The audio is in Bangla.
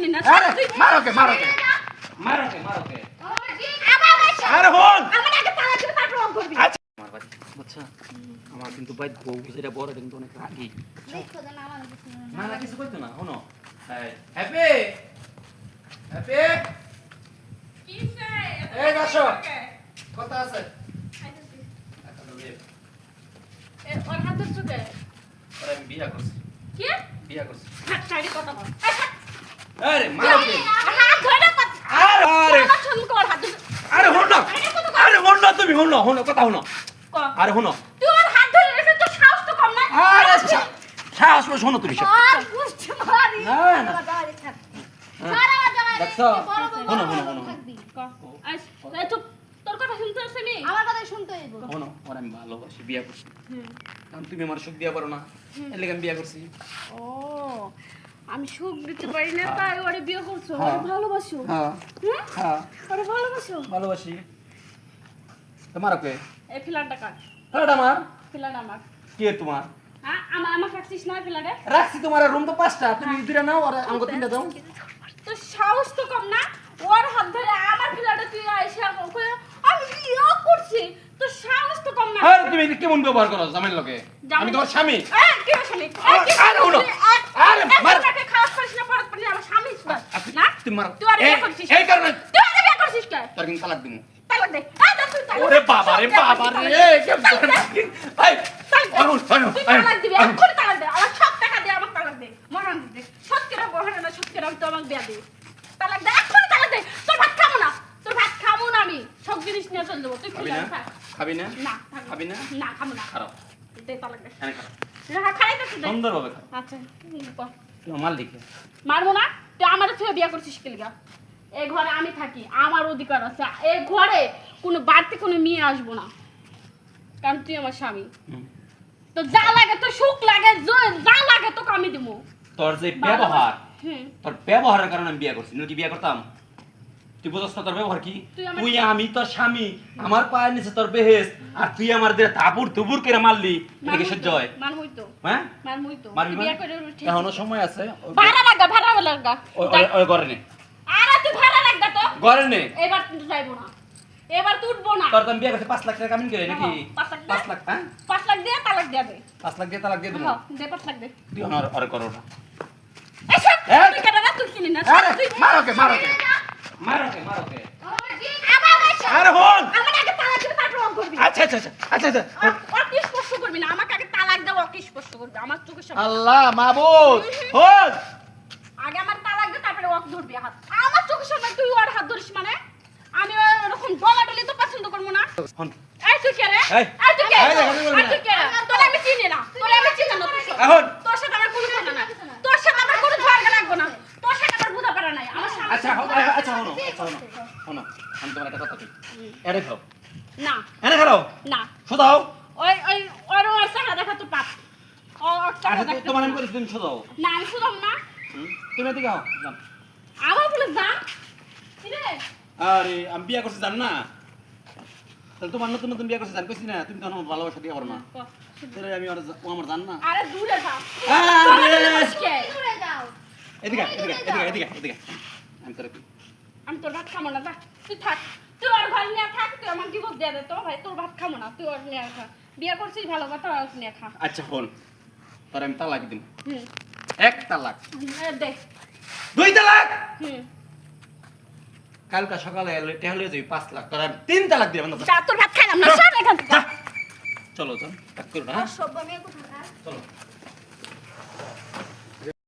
চিনি না মারোকে আরে হন আমার আগে তালা দিবে তারপর অন করবি আচ্ছা আমার বাড়ি আচ্ছা আমার কিন্তু ভাই বউ যেটা বড় কিন্তু অনেক রাগী দেখো না আমার কিছু না না কিছু কইতো না শোনো হ্যাপি কি চাই এই গাছো কথা আছে ওর হাত ধরছো কে আরে আমি বিয়া করছি কি হাত ছাড়ি কথা বল আরে মারোকে হাত ধরে কথা আরে শুন কর হাত আরে হন না তুমি হন না কথা হন আরে হন তুই ওর হাত ধরে রেখে তো সাহস তো কম না আরে সাহস করে শোনো তুমি আর বুঝতে পারি না না সারা জানা দেখছো হন থাকবি আজ চুপ তোর কথা শুনতে আসে নি আমার কথা শুনতে হইব হন ওর আমি ভালোবাসি বিয়া করছি কারণ তুমি আমার সুখ দিয়া পারো না এর লাগি আমি বিয়া করছি ও আমি সুখ দিতে পারি না তাই ওরে বিয়ে করছো ওরে ভালোবাসো হ্যাঁ হ্যাঁ ওরে ভালোবাসো ভালোবাসি তোমার ওকে এই ফিলারটা কাট তাহলে আমার ফিলার আমার কে তোমার হ্যাঁ আমার রাখছিস না ফিলারে রাখছি তোমার রুম তো 5টা তুমি দুইটা নাও আর আমাকে 3টা দাও তো সাহস তো কম না ওর হাত ধরে আমার ফিলারে তুই আইসা আমি বিয়ে করছি তো সাহস তো কম না আরে তুমি কেমন ব্যবহার করো জামাইর লগে আমি তোমার স্বামী কি স্বামী আরে হলো আরে মার তাকে খাওয়াস করিস না পরত পরে আমার স্বামী না তুমি মার তুই আর বিয়ে করছিস এই কারণে তুই আর বিয়ে করছিস কে তোর কিন্তু তালাক দিমু তালাক দে তুই তালাক ওরে বাবা রে কেমন ভাই আহুন তুই তালাক দিবি এখন তালাক দে আমার সব টাকা দে আমার তালাক দে মহান দে সত্যিরা বহানা না সত্যিরা তো আমাকে বিয়া দে তালাক দে এখন তালাক দে তোর ভাত খাবো না আমি সব জিনিস নিয়ে চলে যাবো তুই খাবি না না খাবি না না খাবো না খারাপ দে তালাক দে এনে খারাপ হ্যাঁ খাইতে তো দে সুন্দর ভাবে খাও আচ্ছা তুই আমার লিখে মারবো না তুই আমার থেকে বিয়ে করছিস কি লাগা এই ঘরে আমি থাকি আমার অধিকার আছে এই ঘরে কোনো বাড়তি কোনো মেয়ে আসবো না কারণ তুই আমার স্বামী তো যা লাগে তো সুখ লাগে যা লাগে তোকে আমি দিব তোর যে ব্যবহার হুম তোর ব্যবহারের কারণে আমি বিয়ে করছি নাকি বিয়ে করতাম তুই বুঝছ না তোর ব্যবহার কি তুই আমি তোর স্বামী আমার পায়ের নিচে তোর বেহেস আর তুই আমার দিয়ে তাবুর তুবুর করে মারলি এটা কি সহ্য হয় মানবই তো হ্যাঁ মানবই তো মারবি বিয়ে করে এখনো সময় আছে ভাড়া লাগা ওই ঘরে নে আরে তুই ভাড়া লাগা তো ঘরে নে এবার তুই যাইবো না এবার তুই উঠবো না তোর দাম বিয়ে করতে 5 লাখ টাকা কামিন করে নাকি 5 লাখ হ্যাঁ 5 লাখ দিয়ে তালাক দিয়ে দে 5 লাখ দিয়ে তালাক দিয়ে দেবো হ্যাঁ দে 5 লাখ দে তুই অনার অরে করো না এসব হ্যাঁ? তুই কেন না তুই চিনি না আরে তুই মারোকে আরে হন আমার আগে তালাক দিবি তারপর অন করবি আচ্ছা অতি স্পর্শ করবি না আমাকে আগে তালাক দাও অতি স্পর্শ করবি আমার চোখের সামনে আল্লাহ মাবুদ হন আগে আমার তালাক দে তারপরে ওকে ধরবি হাত আমার চোখের সামনে তুই ওর হাত ধরিস মানে আমি এরকম ডলাডলি তো পছন্দ করবো না হন এই তুই কে রে এই তুই কে এই দেখো তুমি তুই কে তোরে আমি চিনি না তোরে আমি চিনি না এখন তোর সাথে আমার কোনো কথা না তোর সাথে আমার কোনো ঝগড়া লাগবে না তোর সাথে আমার বুঝা পারা নাই আমার সামনে আচ্ছা হনো আমি তোমার একটা কথা কই এনে খাও না এনে খাও না শুধাও ওই ওর সাথে দেখা তো পাপ ওর আচ্ছা সাথে তোমার আমি কইছি তুমি শুধাও না আমি শুধু না তুমি এদিকে আও যান আমার বলে যা কি রে আরে আমি বিয়া করছি জান না তাহলে তোমার নতুন বিয়া করছি জান কইছি না তুমি তো আমার ভালোবাসা দিয়া পারো না তাহলে আমি ও আমার জান না আরে দূরে যা দূরে যাও এদিকে আমি তোর ভাত খাবো না যা তুই থাক তুই আর ঘর নিয়ে থাক তুই আমার জীবন দিয়ে দে তো ভাই তোর ভাত খাবো না তুই আর নিয়ে খা বিয়ে করছিস ভালো কথা আর নিয়ে খা আচ্ছা হল তোর আমি তালাক দিম হুম এক তালাক দে 2 তালাক হুম কালকা সকালে টেহলে যাই 5 লাখ তোর আমি 3 তালাক দিলাম না যা তোর ভাত খাইলাম না সর এখান থেকে চলো তাক করো না সব আমি কোথায় চলো